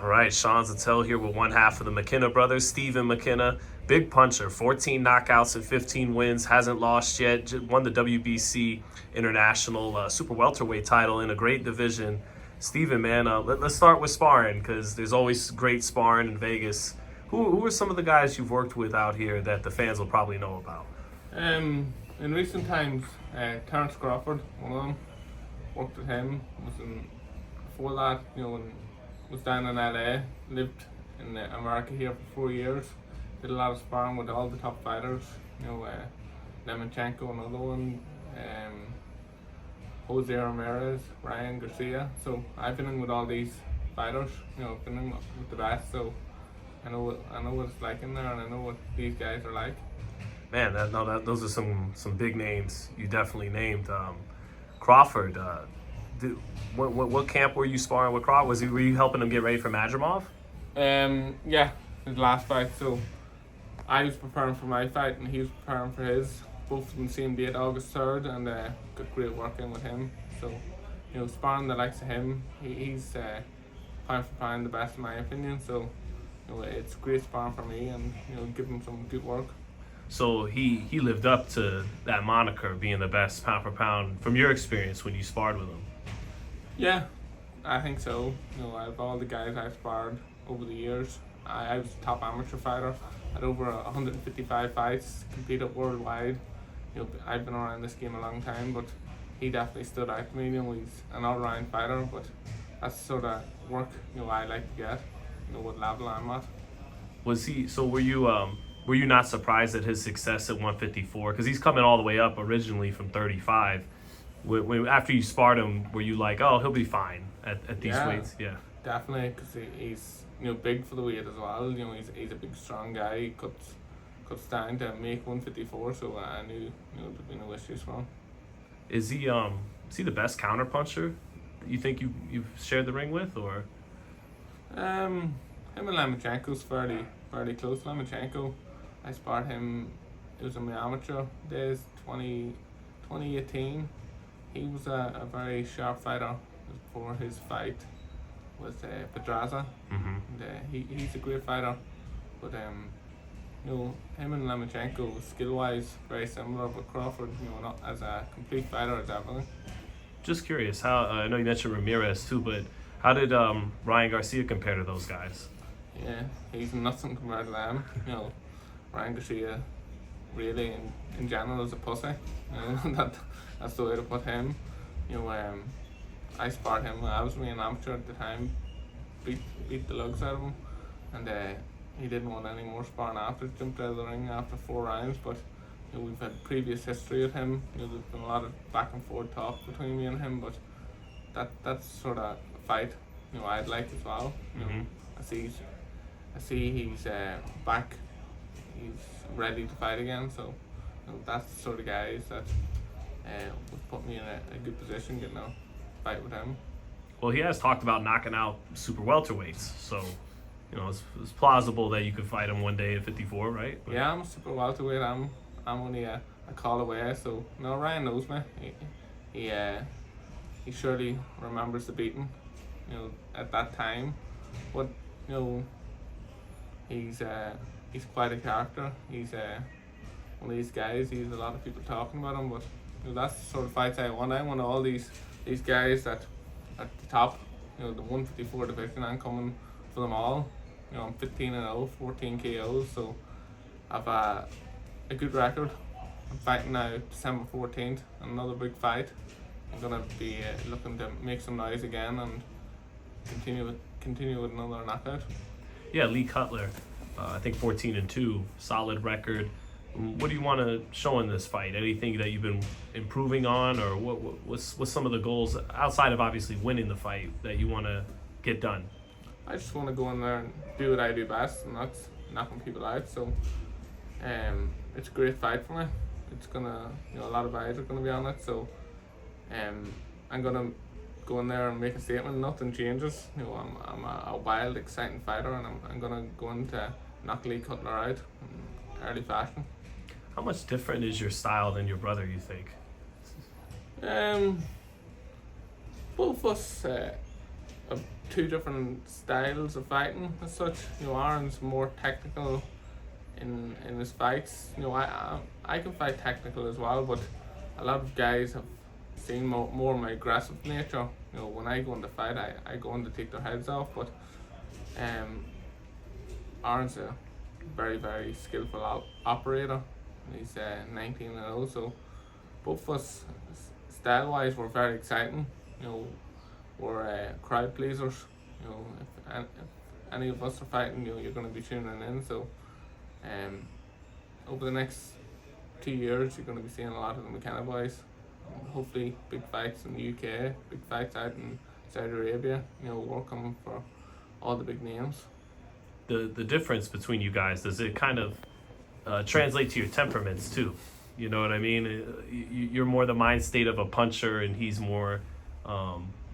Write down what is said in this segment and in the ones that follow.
All right, Sean Zittel here with one half of the McKenna brothers, Stephen McKenna. Big puncher, 14 knockouts and 15 wins, hasn't lost yet, won the WBC International Super Welterweight title in a great division. Stephen, man, let's start with sparring because there's always great sparring in Vegas. Who are some of the guys you've worked with out here that the fans will probably know about? In recent times, Terence Crawford, one of them, worked with him. Before that, was down in LA, lived in America here for 4 years. Did a lot of sparring with all the top fighters. Lomachenko, another one. Jose Ramirez, Ryan Garcia. So I've been in with all these fighters. Been in with the best. So I know what it's like in there, and I know what these guys are like. Man, those are some big names you definitely named. Crawford. What camp were you sparring with Crawford? Were you helping him get ready for Madrimov? Yeah, his last fight. So I was preparing for my fight, and he was preparing for his. Both of them same date, August 3rd, and got great work in with him. So, sparring the likes of him, he's pound for pound the best in my opinion. So, it's great sparring for me, and give him some good work. So he lived up to that moniker, being the best pound for pound, from your experience when you sparred with him. Yeah, I think so. Out of all the guys I've sparred over the years, I was a top amateur fighter. Had over 155 fights, competed worldwide. I've been around this game a long time, but he definitely stood out to me. He's an all-round fighter, but that's the sort of work I like to get. What level I'm at. Was he? So were you not surprised at his success at 154? Because he's coming all the way up originally from 35. After you sparred him, were you like, oh, he'll be fine at these weights? Yeah, definitely, because he's big for the weight as well. He's a big, strong guy. He cuts down to make 154, so I knew there'd be no issues for him. Is he the best counter puncher you think you've shared the ring with, or? Him and Lomachenko's fairly close. Lomachenko, I sparred him. It was in my amateur days, 2018. He was a very sharp fighter before his fight with Pedraza. Mm-hmm. And, he's a great fighter, but him and Lomachenko skill-wise very similar, but Crawford, not as a complete fighter as everything. Just curious, how I know you mentioned Ramirez too, but how did Ryan Garcia compare to those guys? Yeah, he's nothing compared to them. Ryan Garcia really in general is a pussy. That's the way to put him. I sparred him. I was an amateur at the time. Beat the lugs out of him, and he didn't want any more sparring after. Jumped out of the ring after 4 rounds, but we've had previous history with him. There's been a lot of back and forth talk between me and him, but that's sort of a fight I'd like as well. Mm-hmm. I see he's back. He's ready to fight again. So that's the sort of guys that would put me in a good position getting a fight with him. Well, he has talked about knocking out super welterweights, so it's plausible that you could fight him one day at 54, right? Yeah, I'm a super welterweight. I'm only a call away. So Ryan knows me. He surely remembers the beating, at that time. But he's quite a character. He's one of these guys. He's a lot of people talking about him, but that's the sort of fights I want. I want all these guys that at the top, the 154 division. I'm coming for them all. I'm 15-0, 14 KOs, so I've a good record. I'm fighting now December 14th, another big fight. I'm gonna be looking to make some noise again and continue with another knockout. Yeah, Lee Cutler, I think 14-2, solid record. What do you want to show in this fight? Anything that you've been improving on, or what's some of the goals outside of obviously winning the fight that you want to get done? I just want to go in there and do what I do best, and that's knocking people out. So, it's a great fight for me. It's gonna, a lot of eyes are gonna be on it. So, I'm gonna go in there and make a statement. Nothing changes. I'm a wild, exciting fighter, and I'm gonna go in to knock Lee Cutler out in early fashion. How much different is your style than your brother, you think? Both of us two different styles of fighting as such. You know, Aaron's more technical in his fights. You know, I can fight technical as well, but a lot of guys have seen more my aggressive nature. You know, when I go in the fight, I go in to take their heads off, but Aaron's a very, very skillful operator. He's 19-0, so both of us, style-wise, we're very exciting. You know, we're crowd pleasers. You know, if any of us are fighting, you know, you're going to be tuning in. So, over the next 2 years, you're going to be seeing a lot of the McKenna boys. Hopefully, big fights in the UK, big fights out in Saudi Arabia. You know, we're coming for all the big names. The difference between you guys, does it kind of translate to your temperaments too? You know what I mean? You're more the mind state of a puncher, and he's more,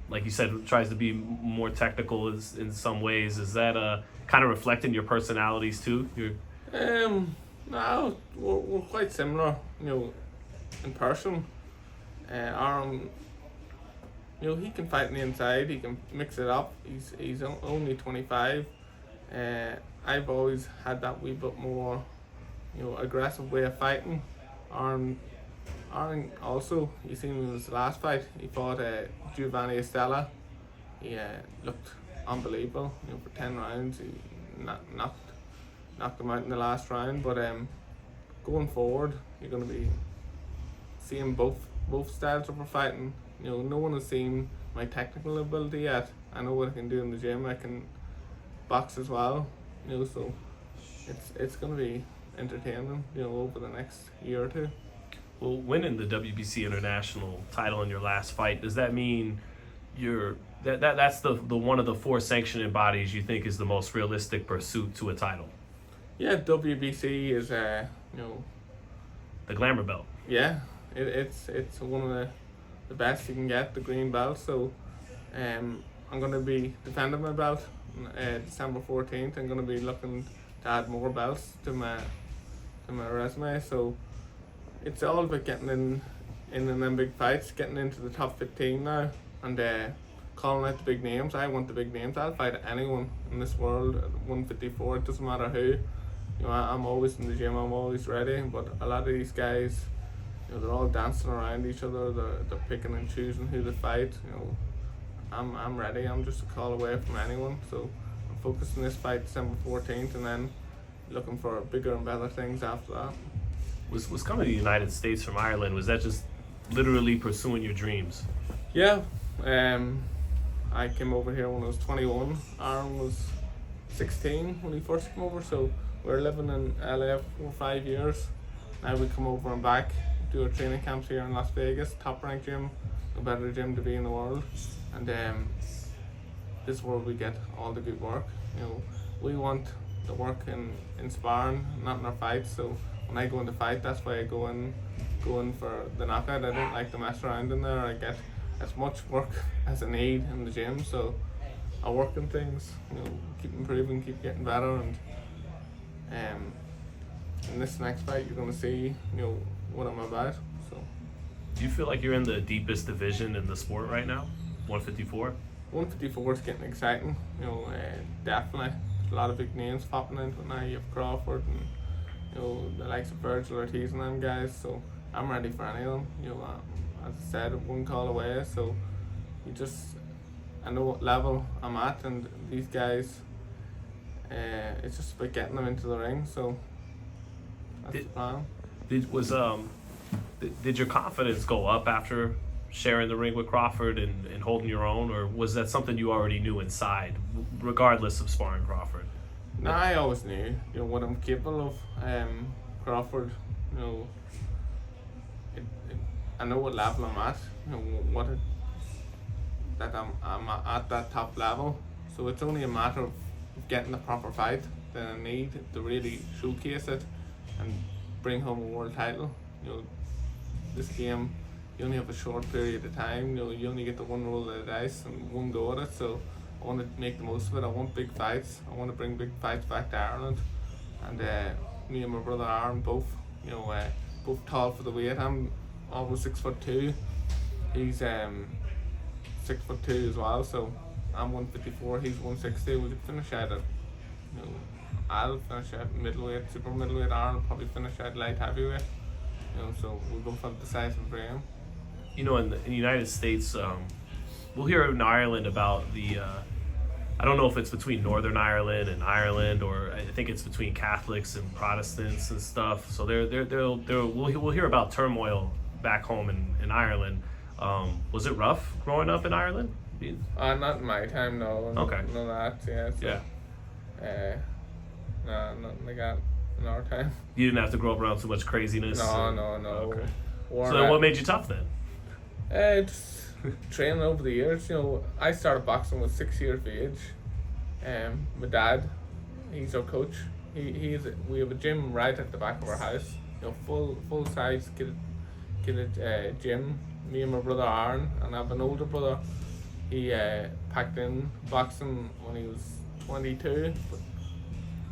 like you said, tries to be more technical in some ways. Is that kind of reflecting your personalities too? No, we're quite similar. You know, in person. Aaron, you know, he can fight on the inside. He can mix it up. He's only 25. I've always had that wee bit more, you know, aggressive way of fighting. Aaron also, you seen in his last fight, he fought Giovanni Estella. He looked unbelievable. You know, for 10 rounds, he knocked him out in the last round. But going forward, you're going to be seeing both styles of fighting. You know, no one has seen my technical ability yet. I know what I can do in the gym. I can box as well. You know, so it's going to be entertaining, you know, over the next year or two. Well, winning the WBC International title in your last fight, does that mean that's the one of the 4 sanctioning bodies you think is the most realistic pursuit to a title? Yeah, WBC is you know, the glamour belt. Yeah, it's one of the best you can get, the green belt. So I'm going to be defending my belt December 14th. I'm going to be looking to add more belts to my resume. So it's all about getting in them big fights, getting into the top 15 now, and calling out the big names. I want the big names. I'll fight anyone in this world at 154. It doesn't matter who. You know, I'm always in the gym. I'm always ready. But a lot of these guys, you know, they're all dancing around each other. They're picking and choosing who to fight. You know, I'm ready. I'm just a call away from anyone. So I'm focused on this fight December 14th, and then looking for bigger and better things after that. Was coming to the United States from Ireland, was that just literally pursuing your dreams? Yeah. I came over here when I was 21. Aaron was 16 when he first came over, so we were living in LA for 5 years. Now we come over and back, do our training camps here in Las Vegas, top ranked gym, a better gym to be in the world. And this is where we get all the good work. You know, we want the work in sparring, not in our fights. So when I go into fight, that's why I go in for the knockout. I don't like to mess around in there. I get as much work as I need in the gym. So I work on things, you know, keep improving, keep getting better, and in this next fight, you're gonna see, you know, what I'm about. So, do you feel like you're in the deepest division in the sport right now? 154. 154 is getting exciting. You know, definitely. There's a lot of big names popping into it now. You have Crawford and, you know, the likes of Vasyl Ortiz and them guys. So I'm ready for any of them. You know, as I said, one call away. So I know what level I'm at, and these guys, it's just about getting them into the ring. So that's the plan. Did your confidence go up after sharing the ring with Crawford and holding your own, or was that something you already knew inside, regardless of sparring Crawford? No, I always knew, you know, what I'm capable of. Crawford, you know, I know what level I'm at, you know, that I'm at that top level. So it's only a matter of getting the proper fight that I need to really showcase it and bring home a world title. You know, this game, you only have a short period of time. You know, you only get the one roll of the dice and one go at it. So I want to make the most of it. I want big fights. I want to bring big fights back to Ireland. And me and my brother Aaron both, you know, both tall for the weight. I'm almost 6'2". He's 6'2" as well. So I'm 154, he's 160. We could finish out at, you know, I'll finish at middleweight, super middleweight. Aaron will probably finish at light heavyweight. You know, so we'll both have decisive frame. You know, in the United States, we'll hear in Ireland about the. I don't know if it's between Northern Ireland and Ireland, or I think it's between Catholics and Protestants and stuff. So we'll hear about turmoil back home in Ireland. Was it rough growing up in Ireland? Not in my time, no. Okay. None of that, yeah. So, Yeah. No, nothing like that in our time. You didn't have to grow up around too much craziness? No. Okay. So then what made you tough then? Just training over the years. You know, I started boxing with 6 years of age. My dad, he's our coach. We have a gym right at the back of our house. You know, full size kitted gym. Me and my brother Aaron, and I have an older brother. He packed in boxing when he was 22. But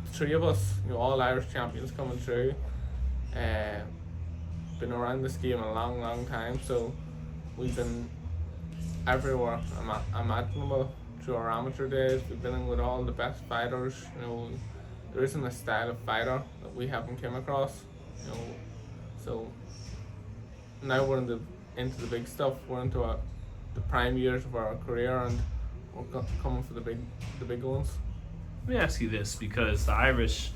the three of us, you know, all Irish champions coming through. Been around this game a long time, so we've been everywhere imaginable through our amateur days. We've been in with all the best fighters. You know, there isn't a style of fighter that we haven't come across. You know, so now we're into the big stuff. We're into the prime years of our career, and we're coming for the big ones. Let me ask you this, because the Irish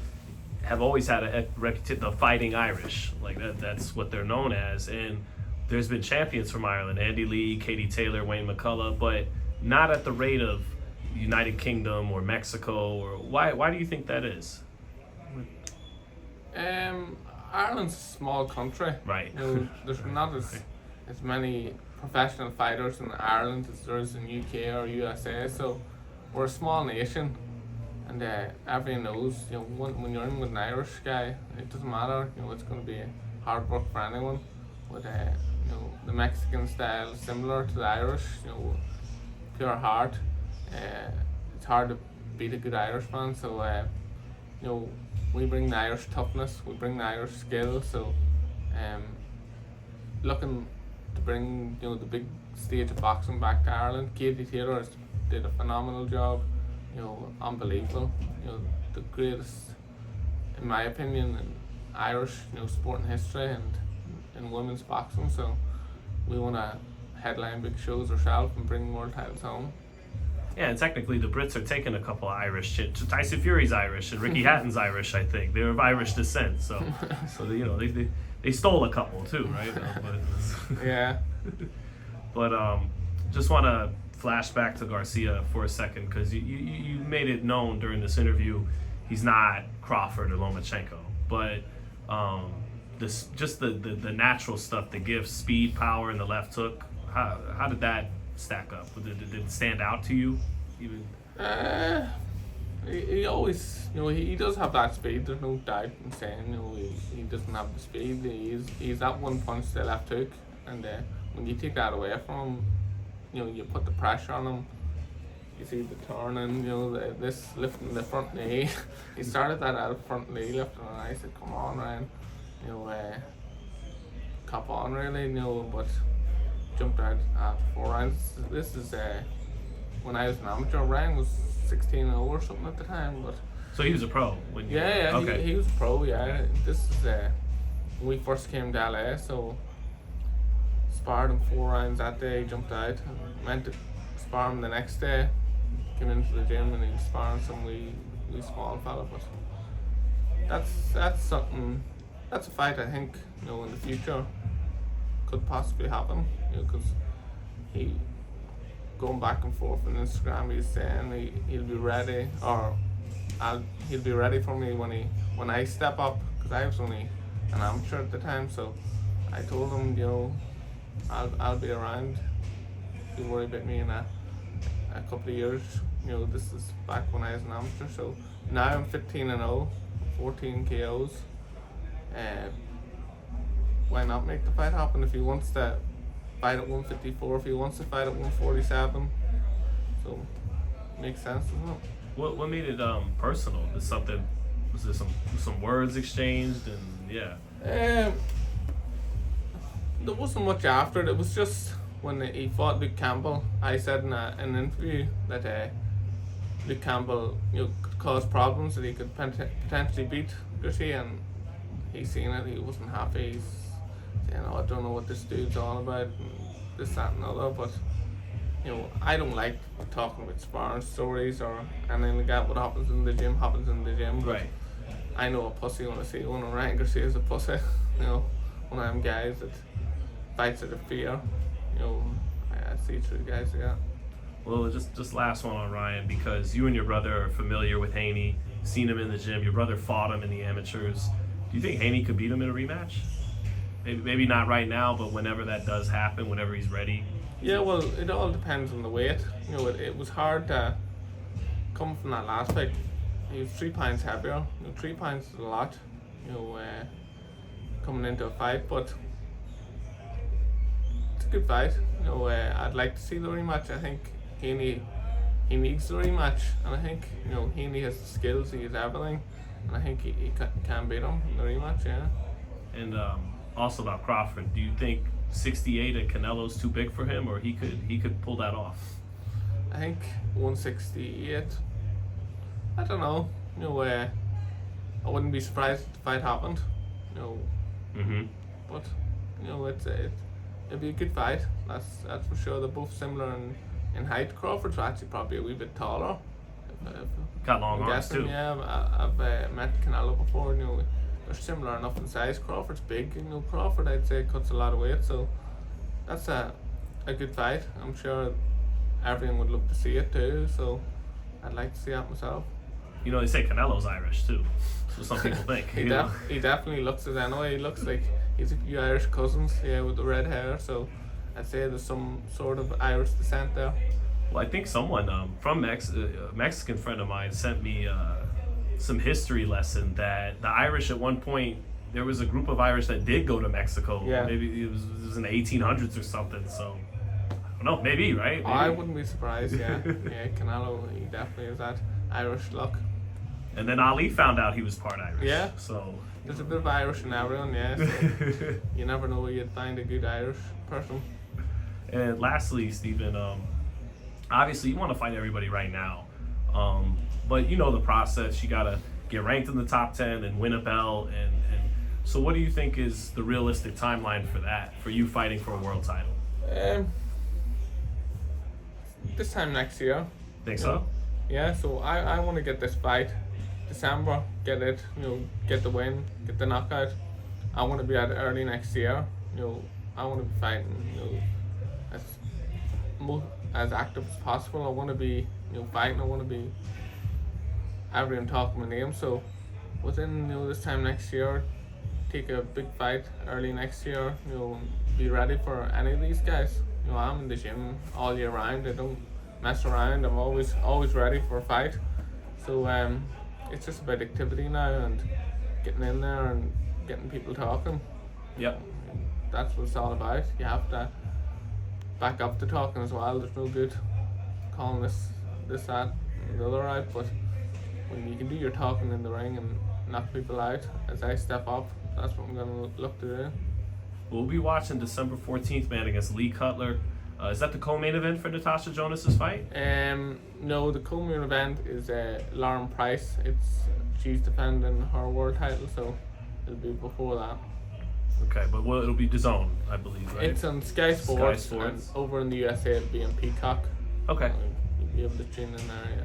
have always had a reputation, the Fighting Irish, like that's what they're known as, and there's been champions from Ireland, Andy Lee, Katie Taylor, Wayne McCullough, but not at the rate of United Kingdom or Mexico. Or why do you think that is? Ireland's a small country. Right. You know, there's not as many professional fighters in Ireland as there is in UK or USA, so we're a small nation, and everyone knows, you know, when you're in with an Irish guy, it doesn't matter, you know, it's going to be hard work for anyone. With you know, the Mexican style similar to the Irish, you know, pure heart. It's hard to beat a good Irishman, so you know, we bring the Irish toughness, we bring the Irish skill, so looking to bring, you know, the big stage of boxing back to Ireland. Katie Taylor did a phenomenal job, you know, unbelievable, you know, the greatest, in my opinion, in Irish, you know, sporting history and in women's boxing. So we want to headline big shows ourselves and bring world titles home. Yeah, and technically the Brits are taking a couple of Irish. Tyson Fury's Irish and Ricky Hatton's Irish, I think. They're of Irish descent, so you know, they stole a couple too, right? Yeah. But just want to flash back to Garcia for a second, because you made it known during this interview he's not Crawford or Lomachenko, but this just the natural stuff, the gifts, speed, power, and the left hook. How did that stack up? Did it stand out to you even? He always, you know, he does have that speed. There's no doubt in saying, you know, he doesn't have the speed. He's that one punch, the left hook, and when you take that away from him, you know, you put the pressure on him. You see the turning, you know, this lifting the front knee. He started that out front knee lifting, and I said, "Come on, Ryan, you know, cop on, really, you know." But jumped out after 4 rounds. This is when I was an amateur. Ryan was 16-0 or something at the time, but. So he was a pro when you. Yeah, okay. He was a pro. Yeah, this is when we first came to LA. So sparred him 4 rounds that day. Jumped out. Meant to spar him the next day. Came into the gym and he was sparring some wee small fella. But that's something. That's a fight I think, you know, in the future could possibly happen. You know, because he going back and forth on Instagram, he's saying he'll be ready, or he'll be ready for me when I step up, because I was only an amateur at the time. So I told him, you know, I'll be around. Don't worry about me in a couple of years. You know, this is back when I was an amateur. So now I'm 15-0, 14 KOs. Why not make the fight happen? If he wants to fight at 154, if he wants to fight at 147, so makes sense, doesn't it? What made it personal? Was there some words exchanged, and yeah? There wasn't much after it. It was just when he fought Luke Campbell, I said in an interview that Luke Campbell, could cause problems, that he could potentially beat Garcia, and he's seen it. He wasn't happy. He's saying, "Oh, I don't know what this dude's all about, and this, that, and other." But I don't like talking about sparring stories or anything like that. What happens in the gym happens in the gym. But Right. I know a pussy when I see one, and Ryan Garcia is a pussy. One of them guys that fights out of fear. I see through guys like that. Well, just last one on Ryan, because you and your brother are familiar with Haney, seen him in the gym. Your brother fought him in the amateurs. Do you think Haney could beat him in a rematch? Maybe not right now, but whenever that does happen, whenever he's ready. Yeah, well, it all depends on the weight. It was hard to come from that last fight. He was 3 pounds heavier. 3 pounds is a lot. Coming into a fight, but it's a good fight. I'd like to see the rematch. I think he needs the rematch, and I think Haney has the skills, he has everything, and I think he can beat him in the rematch. Yeah. And also about Crawford, do you think 68 at Canelo's too big for him, or he could pull that off? I think 168. I don't know. I wouldn't be surprised if the fight happened. But it'd be a good fight. That's for sure. They're both similar in height. Crawford's actually probably a wee bit taller. Got long arms too. Yeah, I've met Canelo before. They're similar enough in size. Crawford's big. Crawford, I'd say, cuts a lot of weight. So that's a good fight. I'm sure everyone would love to see it too. So I'd like to see that myself. They say Canelo's Irish too, so some people think. He definitely looks it anyway. He looks like he's a few Irish cousins, with the red hair. So I'd say there's some sort of Irish descent there. Well, I think someone from a Mexican friend of mine sent me some history lesson that the Irish at one point, there was a group of Irish that did go to Mexico. Yeah. Maybe it was in the 1800s or something. So I don't know. Maybe, right? Maybe. I wouldn't be surprised. Yeah, Canelo, he definitely has that Irish look. And then Ali found out he was part Irish. Yeah. So there's a bit of Irish in everyone. Yeah. So you never know where you'd find a good Irish person. And lastly, Stephen, obviously you want to fight everybody right now, but the process. You gotta get ranked in the top 10 and win a belt, and so what do you think is the realistic timeline for that, for you fighting for a world title? This time next year. Think so? Yeah. So I want to get this fight. December, get it, get the win, get the knockout. I want to be at early next year. I want to be fighting, as active as possible. I want to be, fighting. I want to be everyone talking my name. So within, this time next year, take a big fight early next year. Be ready for any of these guys. I'm in the gym all year round. I don't mess around. I'm always ready for a fight. So it's just about activity now and getting in there and getting people talking. Yep. That's what it's all about. You have to back up the talking as well. There's no good calling this, that, and the other out. But when you can do your talking in the ring and knock people out as I step up, that's what I'm going to look to do. We'll be watching December 14th, man, against Lee Cutler. Is that the co-main event for Natasha Jonas's fight? No, the co-main event is Lauren Price. She's defending her world title, so it'll be before that. Okay, but it'll be DAZN, I believe, right? It's on Sky Sports. And over in the USA it'll be on Peacock. Okay. You'll be able to tune in there, yeah.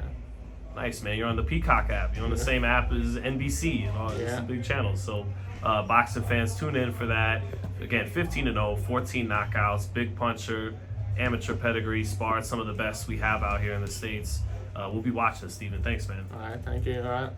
Nice, man. You're on the Peacock app. You're on the same app as NBC and all these big channels. So boxing fans, tune in for that. Again, 15-0, 14 knockouts, big puncher, amateur pedigree, sparred, some of the best we have out here in the States. We'll be watching, Stephen. Thanks, man. All right, thank you. All right.